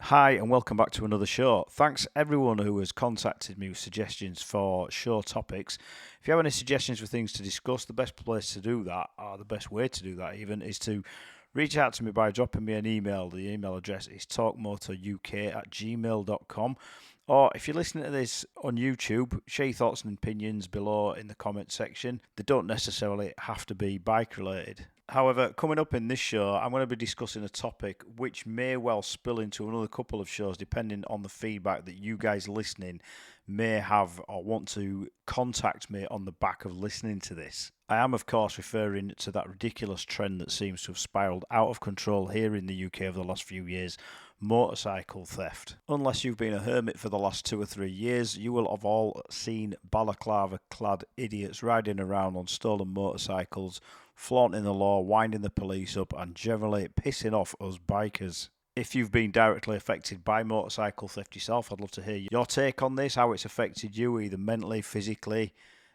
Hi, and welcome back to another show. Thanks everyone who has contacted me with suggestions for show topics. If you have any suggestions for things to discuss, the best place to do that, or the best way to do that even, is to reach out to me by dropping me an email. The email address is talkmotoruk@gmail.com. Or if you're listening to this on YouTube, share your thoughts and opinions below in the comment section. They don't necessarily have to be bike related. However, coming up in this show, I'm going to be discussing a topic which may well spill into another couple of shows depending on the feedback that you guys listening may have or want to contact me on the back of listening to this. I am, of course, referring to that ridiculous trend that seems to have spiraled out of control here in the UK over the last few years: motorcycle theft. Unless you've been a hermit for the last 2 or 3 years, you will have all seen balaclava-clad idiots riding around on stolen motorcycles, flaunting the law, winding the police up, and generally pissing off us bikers. If you've been directly affected by motorcycle theft yourself, I'd love to hear your take on this, how it's affected you, either mentally, physically,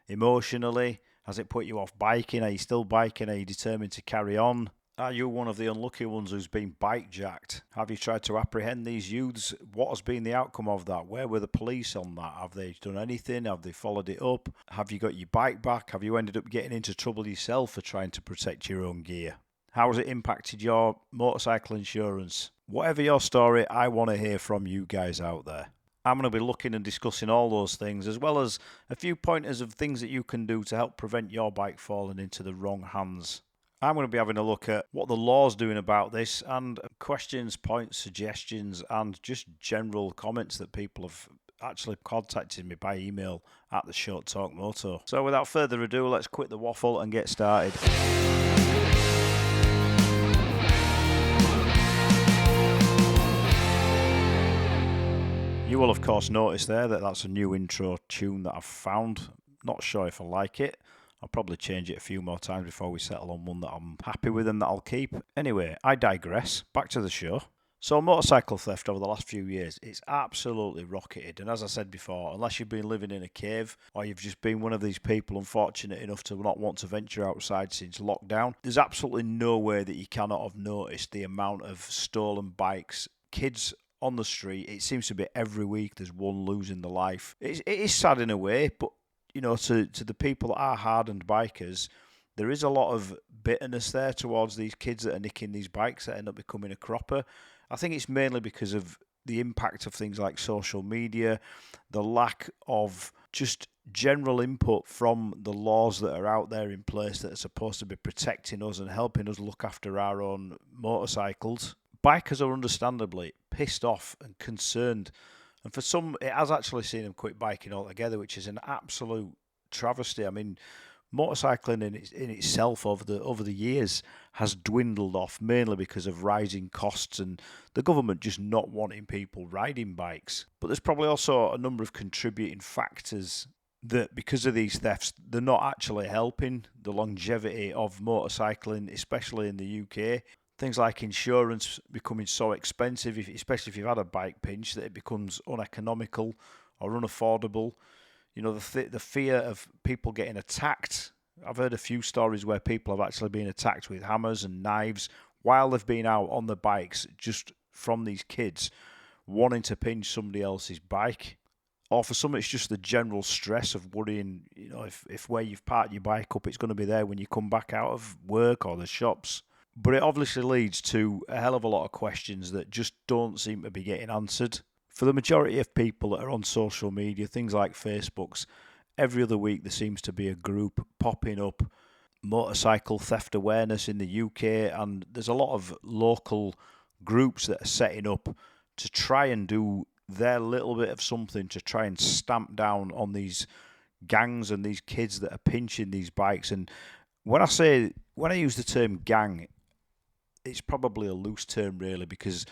emotionally. Has it put you off biking? Are you still biking? Are you determined to carry on? Are you one of the unlucky ones who's been bike jacked? Have you tried to apprehend these youths? What has been the outcome of that? Where were the police on that? Have they done anything? Have they followed it up? Have you got your bike back? Have you ended up getting into trouble yourself for trying to protect your own gear? How has it impacted your motorcycle insurance? Whatever your story, I want to hear from you guys out there. I'm going to be looking and discussing all those things, as well as a few pointers of things that you can do to help prevent your bike falling into the wrong hands. I'm going to be having a look at what the law's doing about this, and questions, points, suggestions, and just general comments that people have actually contacted me by email at the Short Talk Moto. So without further ado, let's quit the waffle and get started. You will of course notice there that that's a new intro tune that I've found. Not sure if I like it. I'll probably change it a few more times before we settle on one that I'm happy with and that I'll keep. Anyway, I digress. Back to the show. So motorcycle theft over the last few years, it's absolutely rocketed. And as I said before, unless you've been living in a cave or you've just been one of these people unfortunate enough to not want to venture outside since lockdown, there's absolutely no way that you cannot have noticed the amount of stolen bikes, kids on the street. It seems to be every week there's one losing their life. It is sad in a way, but you know, to the people that are hardened bikers, there is a lot of bitterness there towards these kids that are nicking these bikes that end up becoming a cropper. I think it's mainly because of the impact of things like social media, the lack of just general input from the laws that are out there in place that are supposed to be protecting us and helping us look after our own motorcycles. Bikers are understandably pissed off and concerned, and for some it has actually seen them quit biking altogether, which is an absolute travesty. I mean, motorcycling in itself over the years has dwindled off, mainly because of rising costs and the government just not wanting people riding bikes. But there's probably also a number of contributing factors that, because of these thefts, they're not actually helping the longevity of motorcycling, especially in the UK. Things like insurance becoming so expensive, especially if you've had a bike pinch, that it becomes uneconomical or unaffordable. You know, the fear of people getting attacked. I've heard a few stories where people have actually been attacked with hammers and knives while they've been out on the bikes, just from these kids wanting to pinch somebody else's bike. Or for some, it's just the general stress of worrying, you know, if where you've parked your bike up, it's going to be there when you come back out of work or the shops. But it obviously leads to a hell of a lot of questions that just don't seem to be getting answered. For the majority of people that are on social media, things like Facebooks, every other week there seems to be a group popping up, motorcycle theft awareness in the UK, and there's a lot of local groups that are setting up to try and do their little bit of something to try and stamp down on these gangs and these kids that are pinching these bikes. And when I use the term gang, it's probably a loose term really, because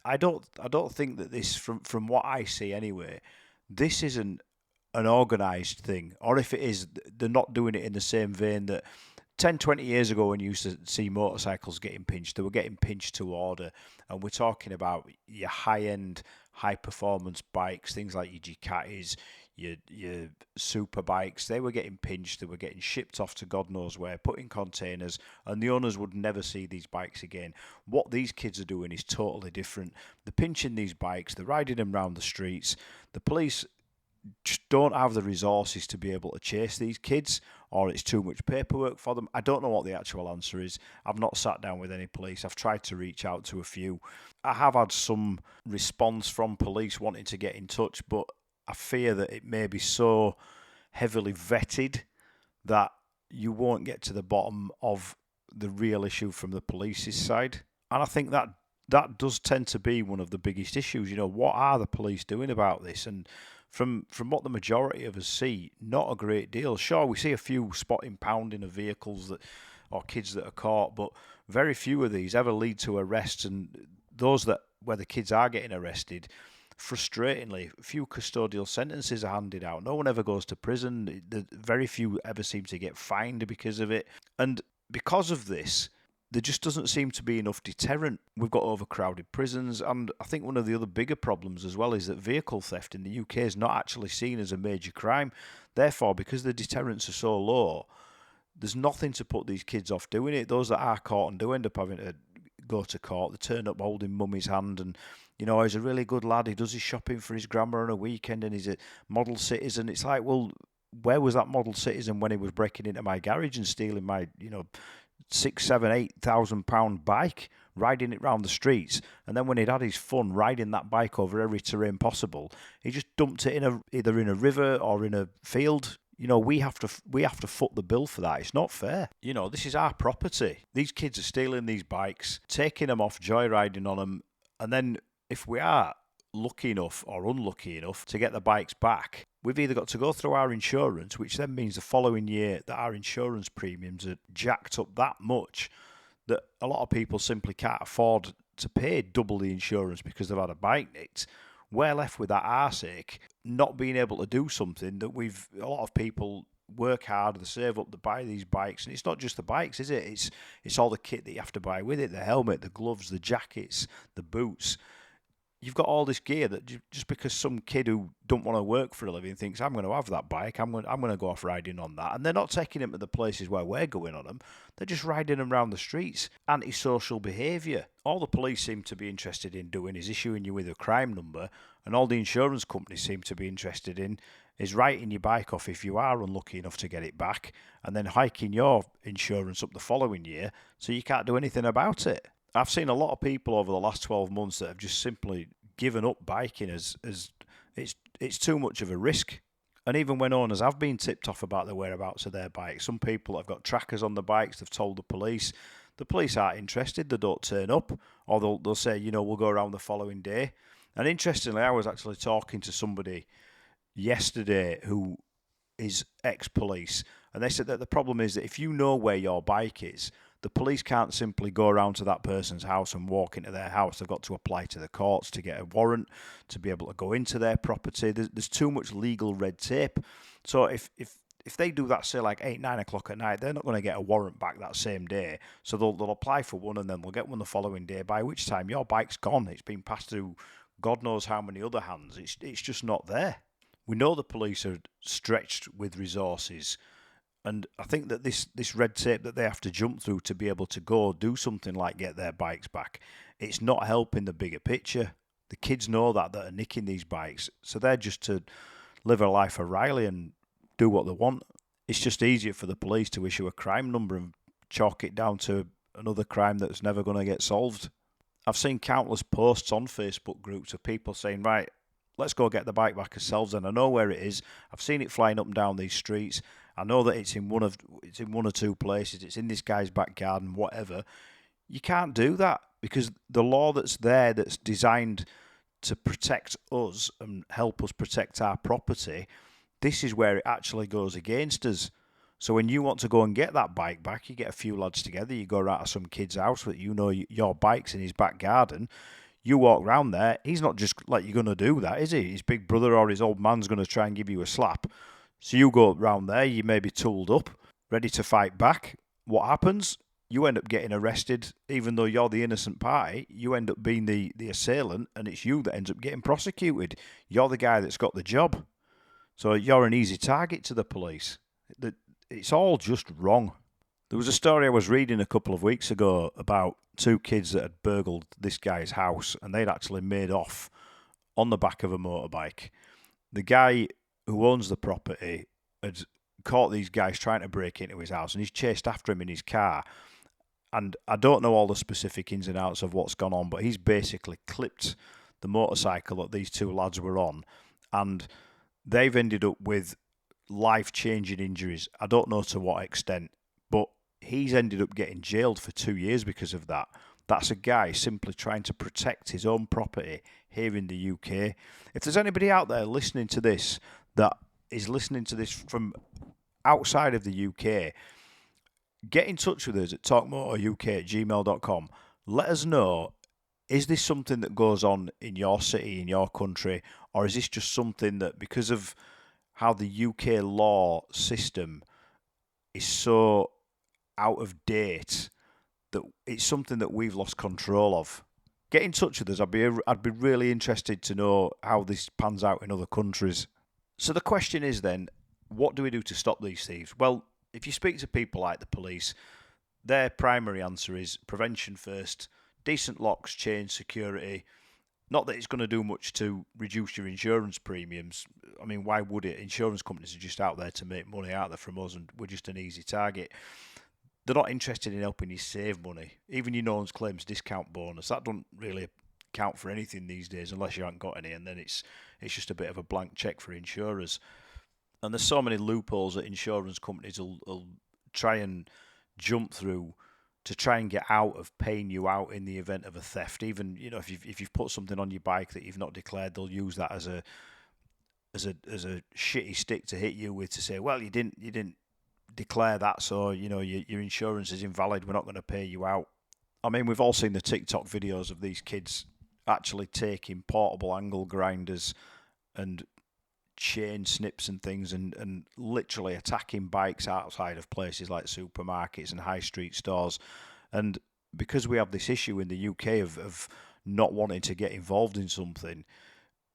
I don't think that this, from what I see anyway, this isn't an organised thing. Or if it is, they're not doing it in the same vein that 10, 20 years ago when you used to see motorcycles getting pinched, they were getting pinched to order. And we're talking about your high-end, high-performance bikes, things like your Ducatis, your super bikes. They were getting pinched, they were getting shipped off to God knows where, put in containers, and the owners would never see these bikes again. What these kids are doing is totally different. They're pinching these bikes, they're riding them around the streets. The police just don't have the resources to be able to chase these kids, or it's too much paperwork for them. I don't know what the actual answer is. I've not sat down with any police. I've tried to reach out to a few. I have had some response from police wanting to get in touch, but I fear that it may be so heavily vetted that you won't get to the bottom of the real issue from the police's side. And I think that does tend to be one of the biggest issues. What are the police doing about this? And from what the majority of us see, not a great deal. Sure, we see a few spotting pounding of vehicles or kids that are caught, but very few of these ever lead to arrests. And those where the kids are getting arrested, frustratingly, few custodial sentences are handed out. No one ever goes to prison. Very few ever seem to get fined because of it. And because of this, there just doesn't seem to be enough deterrent. We've got overcrowded prisons, and I think one of the other bigger problems as well is that vehicle theft in the UK is not actually seen as a major crime. Therefore, because the deterrents are so low, there's nothing to put these kids off doing it. Those that are caught and do end up having to go to court, they turn up holding mummy's hand and, he's a really good lad, he does his shopping for his grandma on a weekend and he's a model citizen. It's like, well, where was that model citizen when he was breaking into my garage and stealing my, £6,000, £7,000, £8,000 bike, riding it round the streets, and then when he'd had his fun riding that bike over every terrain possible, he just dumped it either in a river or in a field. We have to foot the bill for that. It's not fair. This is our property. These kids are stealing these bikes, taking them off, joyriding on them, and then if we are lucky enough or unlucky enough to get the bikes back, we've either got to go through our insurance, which then means the following year that our insurance premiums are jacked up that much that a lot of people simply can't afford to pay double the insurance because they've had a bike nicked. We're left with that arsehole not being able to do something that a lot of people work hard, they save up to buy these bikes, and it's not just the bikes, is it? It's all the kit that you have to buy with it, the helmet, the gloves, the jackets, the boots. You've got all this gear that just because some kid who don't want to work for a living thinks, I'm going to have that bike, I'm going to go off riding on that. And they're not taking them to the places where we're going on them. They're just riding them around the streets. Antisocial behaviour. All the police seem to be interested in doing is issuing you with a crime number, and all the insurance companies seem to be interested in is writing your bike off if you are unlucky enough to get it back, and then hiking your insurance up the following year so you can't do anything about it. I've seen a lot of people over the last 12 months that have just simply given up biking as it's too much of a risk. And even when owners have been tipped off about the whereabouts of their bikes, some people have got trackers on the bikes, they've told the police aren't interested, they don't turn up, or they'll say, we'll go around the following day. And interestingly, I was actually talking to somebody yesterday who is ex-police, and they said that the problem is that if you know where your bike is, the police can't simply go around to that person's house and walk into their house. They've got to apply to the courts to get a warrant to be able to go into their property. There's too much legal red tape. So if they do that, say like 8, 9 o'clock at night, they're not going to get a warrant back that same day. So they'll apply for one and then they'll get one the following day, by which time your bike's gone. It's been passed through God knows how many other hands. It's just not there. We know the police are stretched with resources. And I think that this red tape that they have to jump through to be able to go do something like get their bikes back, it's not helping the bigger picture. The kids know that are nicking these bikes, so they're just to live a life of Riley and do what they want. It's just easier for the police to issue a crime number and chalk it down to another crime that's never going to get solved. I've seen countless posts on Facebook groups of people saying, right, let's go get the bike back ourselves, and I know where it is. I've seen it flying up and down these streets. I know that it's in one or two places. It's in this guy's back garden, whatever. You can't do that because the law that's there, that's designed to protect us and help us protect our property, this is where it actually goes against us. So when you want to go and get that bike back, you get a few lads together, you go around to some kid's house that your bike's in his back garden. You walk round there, he's not just like you're going to do that, is he? His big brother or his old man's going to try and give you a slap. So you go round there, you may be tooled up, ready to fight back. what happens? You end up getting arrested, even though you're the innocent party. You end up being the assailant, and it's you that ends up getting prosecuted. You're the guy that's got the job. So you're an easy target to the police. It's all just wrong. There was a story I was reading a couple of weeks ago about two kids that had burgled this guy's house, and they'd actually made off on the back of a motorbike. The guy who owns the property had caught these guys trying to break into his house, and he's chased after him in his car. And I don't know all the specific ins and outs of what's gone on, but he's basically clipped the motorcycle that these two lads were on, and they've ended up with life-changing injuries. I don't know to what extent, but he's ended up getting jailed for 2 years because of that. That's a guy simply trying to protect his own property here in the UK. If there's anybody out there listening to this that is listening to this from outside of the UK, get in touch with us at talkmotoruk@gmail.com. Let us know, is this something that goes on in your city, in your country, or is this just something that, because of how the UK law system is so out of date, that it's something that we've lost control of? Get in touch with us. I'd be really interested to know how this pans out in other countries. So the question is then, what do we do to stop these thieves? Well, if you speak to people like the police, their primary answer is prevention first, decent locks, chains, security. Not that it's going to do much to reduce your insurance premiums. I mean, why would it? Insurance companies are just out there to make money out there from us, and we're just an easy target. They're not interested in helping you save money. Even your no-one's claims discount bonus, that doesn't really count for anything these days unless you haven't got any, and then it's just a bit of a blank check for insurers. And there's so many loopholes that insurance companies will try and jump through to try and get out of paying you out in the event of a theft. Even, you know, if you've put something on your bike that you've not declared, they'll use that as a shitty stick to hit you with, to say, well, you didn't declare that, so you know your insurance is invalid. We're not going to pay you out. I mean, we've all seen the TikTok videos of these kids actually taking portable angle grinders and chain snips and things, and literally attacking bikes outside of places like supermarkets and high street stores. And because we have this issue in the UK of not wanting to get involved in something,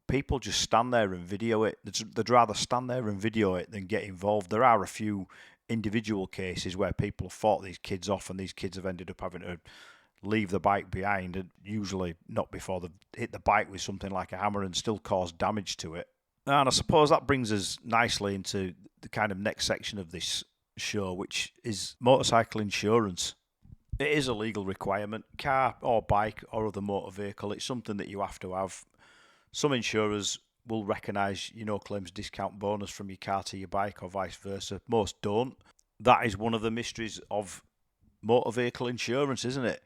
people just stand there and video it. They'd rather stand there and video it than get involved. There are a few individual cases where people have fought these kids off, and these kids have ended up having to leave the bike behind, and usually not before they've hit the bike with something like a hammer and still caused damage to it. And I suppose that brings us nicely into the kind of next section of this show, which is motorcycle insurance. It is a legal requirement, car or bike or other motor vehicle. It's something that you have to have. Some insurers will recognise your no claims discount bonus from your car to your bike or vice versa. Most don't. That is one of the mysteries of motor vehicle insurance, isn't it?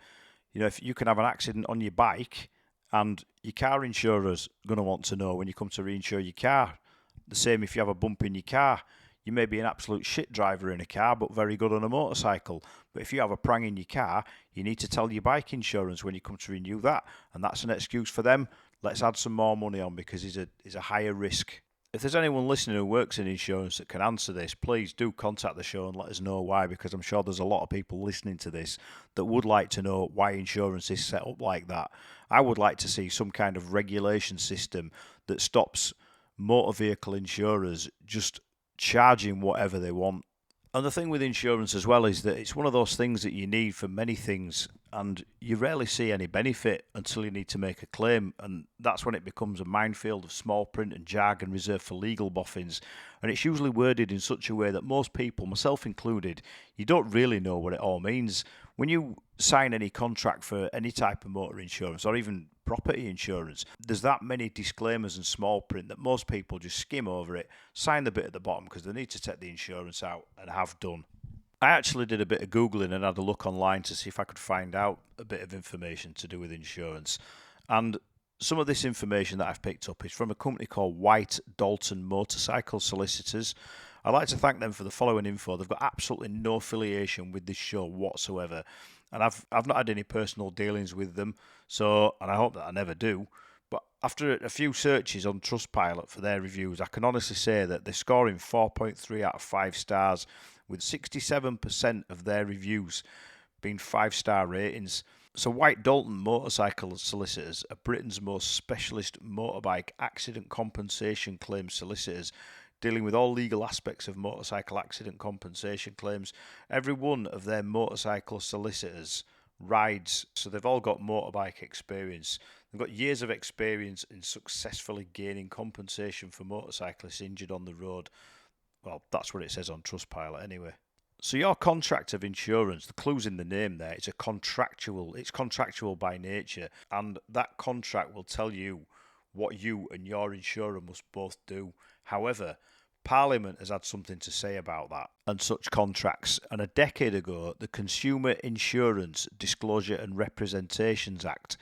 You know, if you can have an accident on your bike, and your car insurer's going to want to know when you come to reinsure your car. The same if you have a bump in your car. You may be an absolute shit driver in a car, but very good on a motorcycle. But if you have a prang in your car, you need to tell your bike insurance when you come to renew that. And that's an excuse for them. Let's add some more money on because he's a higher risk. If there's anyone listening who works in insurance that can answer this, please do contact the show and let us know why, because I'm sure there's a lot of people listening to this that would like to know why insurance is set up like that. I would like to see some kind of regulation system that stops motor vehicle insurers just charging whatever they want. And the thing with insurance as well is that it's one of those things that you need for many things, and you rarely see any benefit until you need to make a claim, and that's when it becomes a minefield of small print and jargon reserved for legal boffins. And it's usually worded in such a way that most people, myself included, you don't really know what it all means. When you sign any contract for any type of motor insurance or even property insurance, there's that many disclaimers and small print that most people just skim over it, sign the bit at the bottom because they need to take the insurance out, and have done. I actually did a bit of Googling and had a look online to see if I could find out a bit of information to do with insurance. And some of this information that I've picked up is from a company called White Dalton Motorcycle Solicitors. I'd like to thank them for the following info. They've got absolutely no affiliation with this show whatsoever. And I've not had any personal dealings with them, and I hope that I never do. But after a few searches on Trustpilot for their reviews, I can honestly say that they're scoring 4.3 out of 5 stars, with 67% of their reviews being 5-star ratings. So White Dalton Motorcycle Solicitors are Britain's most specialist motorbike accident compensation claims solicitors, dealing with all legal aspects of motorcycle accident compensation claims. Every one of their motorcycle solicitors rides, so they've all got motorbike experience. They've got years of experience in successfully gaining compensation for motorcyclists injured on the road. Well, that's what it says on Trustpilot anyway. So your contract of insurance, the clue's in the name there, it's contractual by nature, and that contract will tell you what you and your insurer must both do. However, Parliament has had something to say about that and such contracts, and a decade ago, the Consumer Insurance Disclosure and Representations Act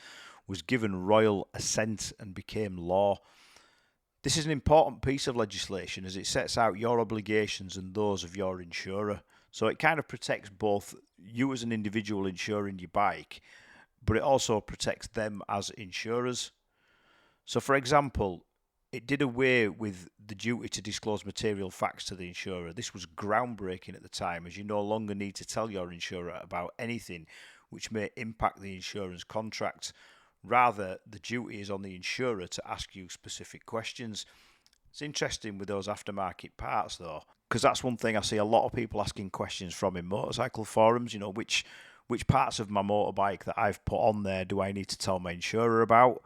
was given royal assent and became law. This is an important piece of legislation as it sets out your obligations and those of your insurer. So it kind of protects both you as an individual insuring your bike, but it also protects them as insurers. So for example, it did away with the duty to disclose material facts to the insurer. This was groundbreaking at the time, as you no longer need to tell your insurer about anything which may impact the insurance contract. Rather, the duty is on the insurer to ask you specific questions. It's interesting with those aftermarket parts though, because that's one thing I see a lot of people asking questions from in motorcycle forums. You know, which parts of my motorbike that I've put on there do I need to tell my insurer about?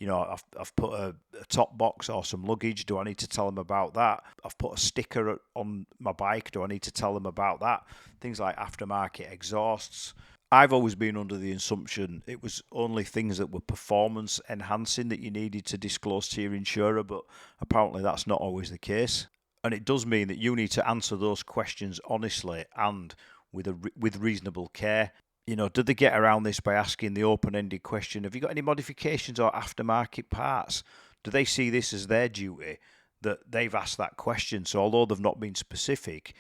You know, I've put a top box or some luggage. Do I need to tell them about that? I've put a sticker on my bike. Do I need to tell them about that? Things like aftermarket exhausts. I've always been under the assumption it was only things that were performance enhancing that you needed to disclose to your insurer, but apparently that's not always the case. And it does mean that you need to answer those questions honestly and with reasonable care. You know, did they get around this by asking the open-ended question, have you got any modifications or aftermarket parts? Do they see this as their duty, that they've asked that question? So although they've not been specific,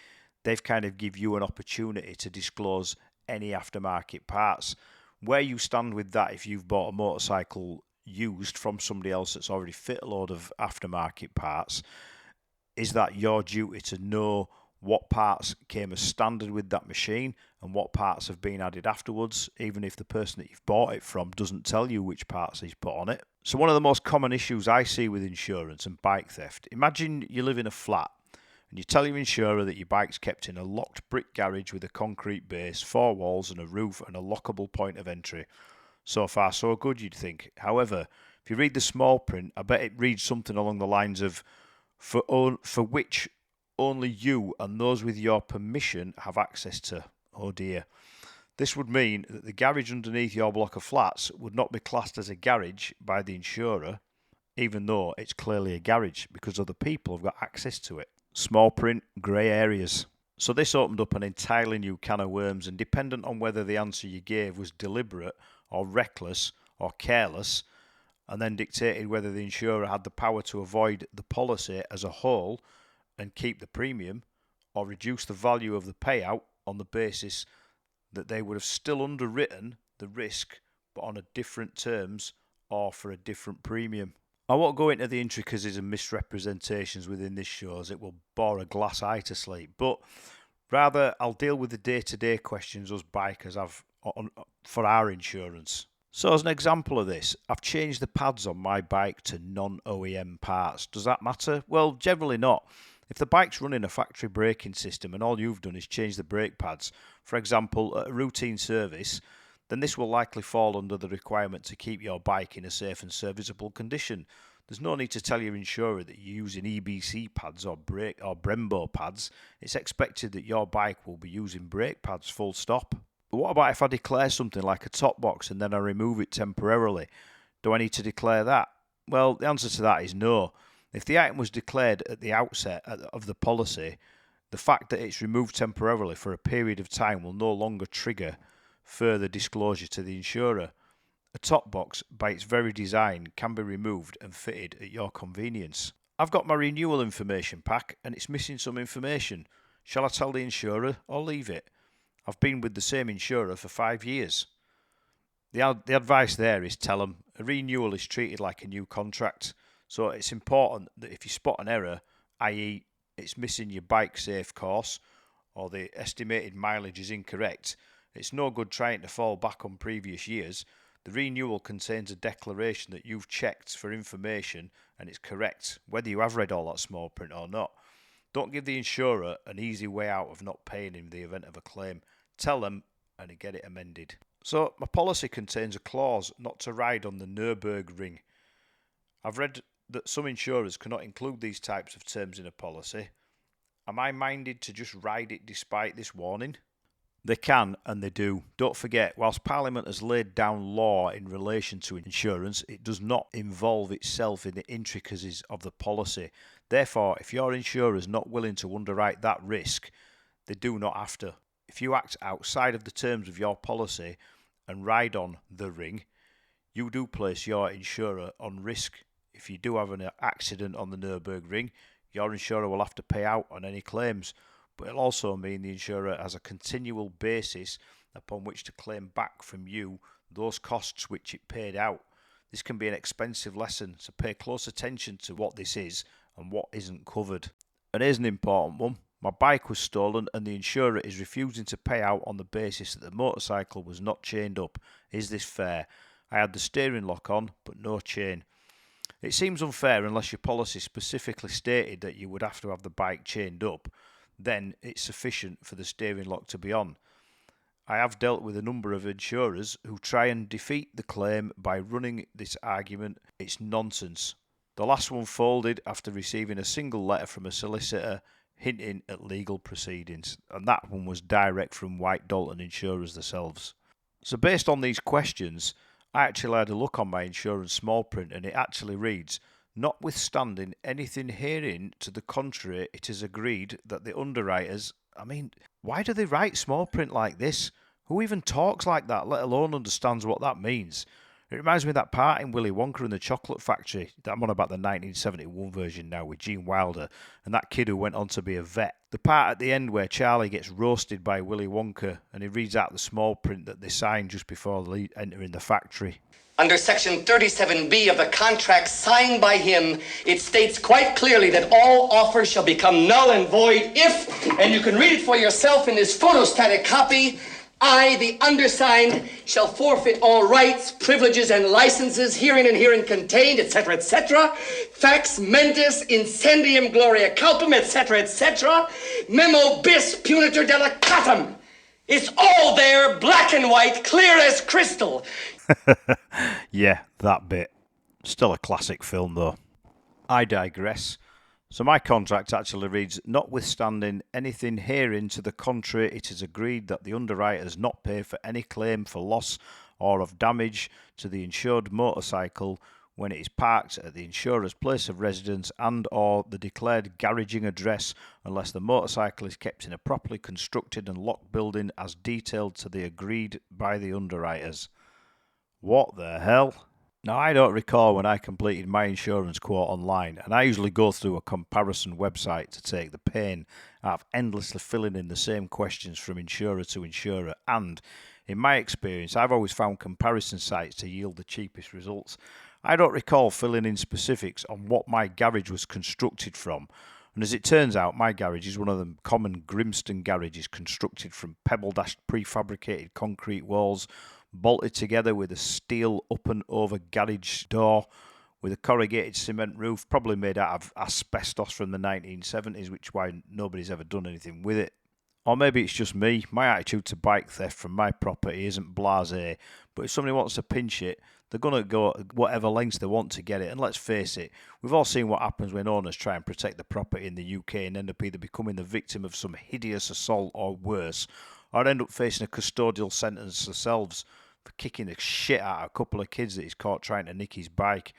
they've kind of give you an opportunity to disclose any aftermarket parts. Where you stand with that, if you've bought a motorcycle used from somebody else that's already fit a load of aftermarket parts, is that your duty to know what parts came as standard with that machine and what parts have been added afterwards, even if the person that you've bought it from doesn't tell you which parts he's put on it? So one of the most common issues I see with insurance and bike theft, imagine you live in a flat and you tell your insurer that your bike's kept in a locked brick garage with a concrete base, 4 walls and a roof and a lockable point of entry. So far so good, you'd think. However, if you read the small print, I bet it reads something along the lines of, for which only you and those with your permission have access to. Oh dear. This would mean that the garage underneath your block of flats would not be classed as a garage by the insurer, even though it's clearly a garage because other people have got access to it. Small print, grey areas. So this opened up an entirely new can of worms, and dependent on whether the answer you gave was deliberate or reckless or careless, and then dictated whether the insurer had the power to avoid the policy as a whole and keep the premium, or reduce the value of the payout on the basis that they would have still underwritten the risk but on a different terms or for a different premium. I won't go into the intricacies and misrepresentations within this show as it will bore a glass eye to sleep, but rather I'll deal with the day-to-day questions us bikers have for our insurance. So as an example of this, I've changed the pads on my bike to non-OEM parts. Does that matter? Well, generally not. If the bike's running a factory braking system and all you've done is change the brake pads, for example, at a routine service, then this will likely fall under the requirement to keep your bike in a safe and serviceable condition. There's no need to tell your insurer that you're using EBC pads or Brembo pads. It's expected that your bike will be using brake pads, full stop. But what about if I declare something like a top box and then I remove it temporarily? Do I need to declare that? Well, the answer to that is no. If the item was declared at the outset of the policy, the fact that it's removed temporarily for a period of time will no longer trigger further disclosure to the insurer. A top box, by its very design, can be removed and fitted at your convenience. I've got my renewal information pack and it's missing some information. Shall I tell the insurer or leave it? I've been with the same insurer for 5 years. The advice there is tell them a renewal is treated like a new contract. So it's important that if you spot an error, i.e. it's missing your bike safe course, or the estimated mileage is incorrect, it's no good trying to fall back on previous years. The renewal contains a declaration that you've checked for information and it's correct, whether you have read all that small print or not. Don't give the insurer an easy way out of not paying in the event of a claim. Tell them and get it amended. So my policy contains a clause not to ride on the Nürburgring. I've read that some insurers cannot include these types of terms in a policy. Am I minded to just ride it despite this warning? They can and they do. Don't forget, whilst Parliament has laid down law in relation to insurance, it does not involve itself in the intricacies of the policy. Therefore, if your insurer is not willing to underwrite that risk, they do not have to. If you act outside of the terms of your policy and ride on the ring, you do place your insurer on risk. If you do have an accident on the Nürburgring, your insurer will have to pay out on any claims. But it'll also mean the insurer has a continual basis upon which to claim back from you those costs which it paid out. This can be an expensive lesson, so pay close attention to what this is and what isn't covered. And here's an important one. My bike was stolen and the insurer is refusing to pay out on the basis that the motorcycle was not chained up. Is this fair? I had the steering lock on, but no chain. It seems unfair unless your policy specifically stated that you would have to have the bike chained up. Then it's sufficient for the steering lock to be on. I have dealt with a number of insurers who try and defeat the claim by running this argument. It's nonsense. The last one folded after receiving a single letter from a solicitor hinting at legal proceedings, and that one was direct from White Dalton insurers themselves. So based on these questions, I actually had a look on my insurance small print and it actually reads, notwithstanding anything herein to the contrary, it is agreed that the underwriters... why do they write small print like this? Who even talks like that, let alone understands what that means? It reminds me of that part in Willy Wonka and the Chocolate Factory. I'm on about the 1971 version now with Gene Wilder and that kid who went on to be a vet. The part at the end where Charlie gets roasted by Willy Wonka and he reads out the small print that they signed just before entering the factory. Under Section 37B of the contract signed by him, it states quite clearly that all offers shall become null and void if, and you can read it for yourself in this photostatic copy, I, the undersigned, shall forfeit all rights, privileges, and licenses herein and herein contained, etc., etc. Fax mentis incendium gloria culpum, etc., etc. Memo bis punitor delicatum. It's all there, black and white, clear as crystal. Yeah, that bit. Still a classic film, though. I digress. So my contract actually reads, notwithstanding anything herein to the contrary, it is agreed that the underwriters not pay for any claim for loss or of damage to the insured motorcycle when it is parked at the insurer's place of residence and or the declared garaging address unless the motorcycle is kept in a properly constructed and locked building as detailed to the agreed by the underwriters. What the hell? Now, I don't recall when I completed my insurance quote online, and I usually go through a comparison website to take the pain out of endlessly filling in the same questions from insurer to insurer, and in my experience, I've always found comparison sites to yield the cheapest results. I don't recall filling in specifics on what my garage was constructed from, and as it turns out, my garage is one of the common Grimston garages constructed from pebble-dashed prefabricated concrete walls, bolted together with a steel up and over garage door with a corrugated cement roof, probably made out of asbestos from the 1970s, which is why nobody's ever done anything with it. Or maybe it's just me. My attitude to bike theft from my property isn't blasé, but if somebody wants to pinch it, they're going to go whatever lengths they want to get it. And let's face it, we've all seen what happens when owners try and protect the property in the UK and end up either becoming the victim of some hideous assault or worse, or end up facing a custodial sentence themselves for kicking the shit out of a couple of kids that he's caught trying to nick his bike.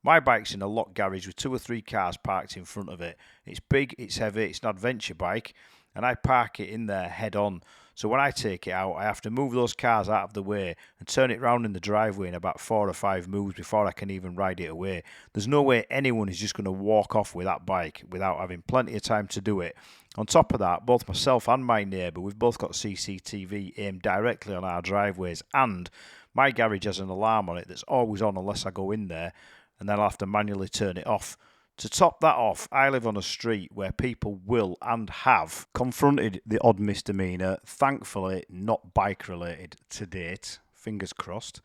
My bike's in a locked garage with 2 or 3 cars parked in front of it. It's big, it's heavy, it's an adventure bike, and I park it in there head on. So when I take it out, I have to move those cars out of the way and turn it round in the driveway in about 4 or 5 moves before I can even ride it away. There's no way anyone is just going to walk off with that bike without having plenty of time to do it. On top of that, both myself and my neighbour, we've both got CCTV aimed directly on our driveways, and my garage has an alarm on it that's always on unless I go in there, and then I'll have to manually turn it off. To top that off, I live on a street where people will and have confronted the odd misdemeanour, thankfully not bike related to date, fingers crossed.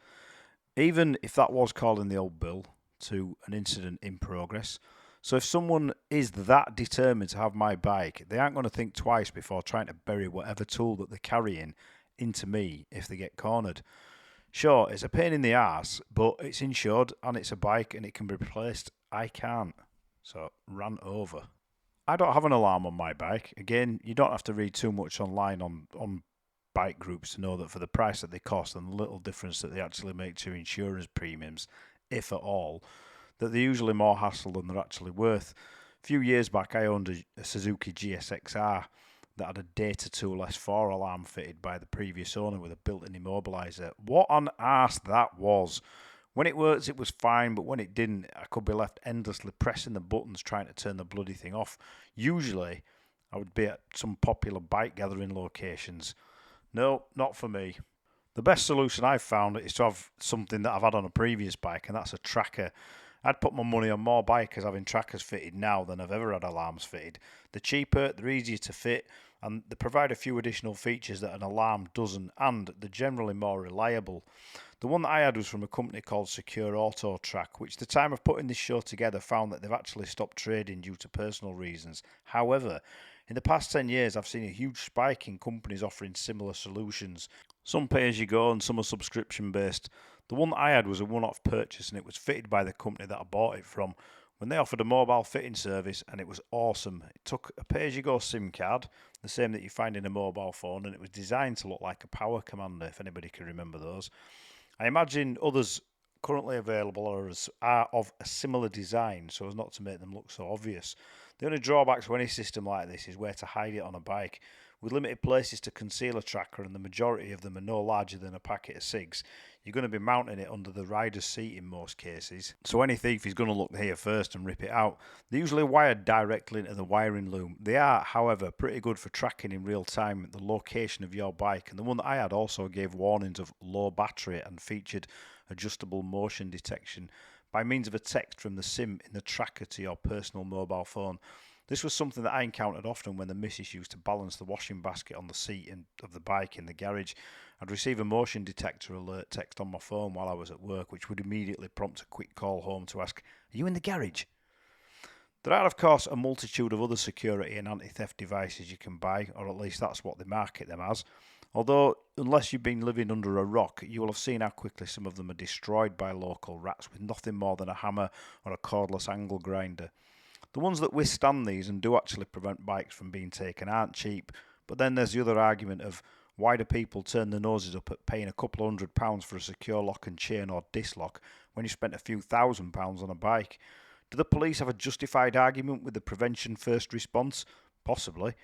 Even if that was calling the old bill to an incident in progress. So if someone is that determined to have my bike, they aren't going to think twice before trying to bury whatever tool that they're carrying into me if they get cornered. Sure, it's a pain in the arse, but it's insured and it's a bike and it can be replaced. I can't. So, ran over. I don't have an alarm on my bike. Again, you don't have to read too much online on bike groups to know that for the price that they cost and the little difference that they actually make to insurance premiums, if at all, that they're usually more hassle than they're actually worth. A few years back, I owned a Suzuki GSXR that had a Data Tool S4 alarm fitted by the previous owner with a built-in immobiliser. What on arse that was! When it worked, it was fine, but when it didn't, I could be left endlessly pressing the buttons trying to turn the bloody thing off. Usually, I would be at some popular bike gathering locations. No, not for me. The best solution I've found is to have something that I've had on a previous bike, and that's a tracker. I'd put my money on more bikers having trackers fitted now than I've ever had alarms fitted. They're cheaper, they're easier to fit, and they provide a few additional features that an alarm doesn't, and they're generally more reliable. The one that I had was from a company called Secure Auto Track, which at the time of putting this show together found that they've actually stopped trading due to personal reasons. However, in the past 10 years, I've seen a huge spike in companies offering similar solutions. Some pay as you go and some are subscription based. The one that I had was a one-off purchase and it was fitted by the company that I bought it from. When they offered a mobile fitting service and it was awesome. It took a pay-as-you-go SIM card, the same that you find in a mobile phone, and it was designed to look like a power commander, if anybody can remember those. I imagine others currently available are of a similar design so as not to make them look so obvious. The only drawback to any system like this is where to hide it on a bike. With limited places to conceal a tracker and the majority of them are no larger than a packet of cigs, you're going to be mounting it under the rider's seat in most cases. So any thief is going to look here first and rip it out. They're usually wired directly into the wiring loom. They are, however, pretty good for tracking in real time the location of your bike, and the one that I had also gave warnings of low battery and featured adjustable motion detection by means of a text from the SIM in the tracker to your personal mobile phone. This was something that I encountered often when the missus used to balance the washing basket on the seat of the bike in the garage. I'd receive a motion detector alert text on my phone while I was at work, which would immediately prompt a quick call home to ask, "Are you in the garage?" There are, of course, a multitude of other security and anti-theft devices you can buy, or at least that's what they market them as. Although, unless you've been living under a rock, you will have seen how quickly some of them are destroyed by local rats with nothing more than a hammer or a cordless angle grinder. The ones that withstand these and do actually prevent bikes from being taken aren't cheap, but then there's the other argument of why do people turn their noses up at paying a couple of £100 for a secure lock and chain or disc lock when you spent a few £1,000s on a bike? Do the police have a justified argument with the prevention first response? Possibly.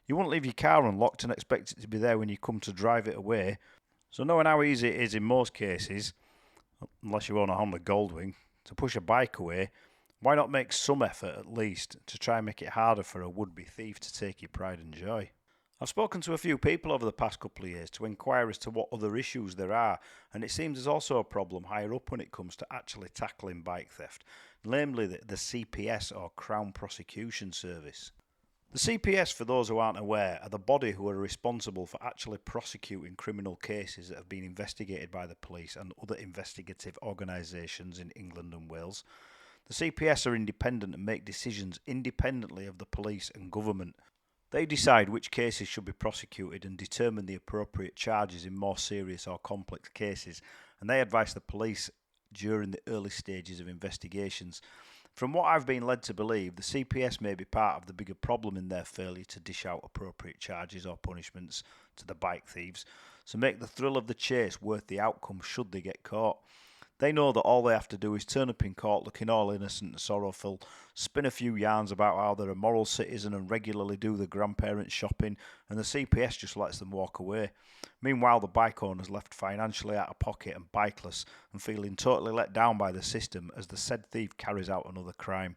You wouldn't leave your car unlocked and expect it to be there when you come to drive it away. So knowing how easy it is in most cases, unless you own a Honda Goldwing, to push a bike away, why not make some effort at least to try and make it harder for a would-be thief to take your pride and joy? I've spoken to a few people over the past couple of years to inquire as to what other issues there are, and it seems there's also a problem higher up when it comes to actually tackling bike theft, namely the CPS or Crown Prosecution Service. The CPS, for those who aren't aware, are the body who are responsible for actually prosecuting criminal cases that have been investigated by the police and other investigative organisations in England and Wales. The CPS are independent and make decisions independently of the police and government. They decide which cases should be prosecuted and determine the appropriate charges in more serious or complex cases, and they advise the police during the early stages of investigations. From what I've been led to believe, the CPS may be part of the bigger problem in their failure to dish out appropriate charges or punishments to the bike thieves, so make the thrill of the chase worth the outcome should they get caught. They know that all they have to do is turn up in court looking all innocent and sorrowful, spin a few yarns about how they're a moral citizen and regularly do the grandparents' shopping, and the CPS just lets them walk away. Meanwhile, the bike owner's left financially out of pocket and bikeless and feeling totally let down by the system as the said thief carries out another crime.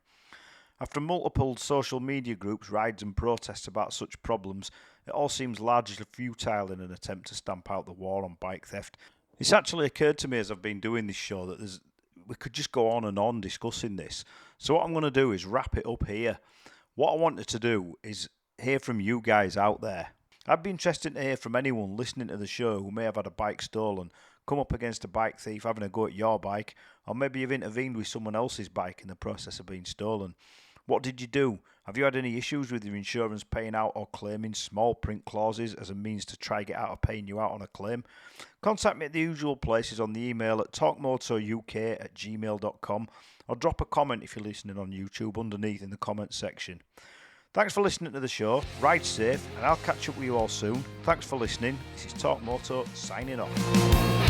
After multiple social media groups, rides and protests about such problems, it all seems largely futile in an attempt to stamp out the war on bike theft. It's actually occurred to me as I've been doing this show that we could just go on and on discussing this. So what I'm going to do is wrap it up here. What I wanted to do is hear from you guys out there. I'd be interested to hear from anyone listening to the show who may have had a bike stolen, come up against a bike thief having a go at your bike, or maybe you've intervened with someone else's bike in the process of being stolen. What did you do? Have you had any issues with your insurance paying out or claiming small print clauses as a means to try get out of paying you out on a claim? Contact me at the usual places on the email at talkmotoruk@gmail.com or drop a comment if you're listening on YouTube underneath in the comments section. Thanks for listening to the show, ride safe, and I'll catch up with you all soon. Thanks for listening. This is Talk Moto signing off.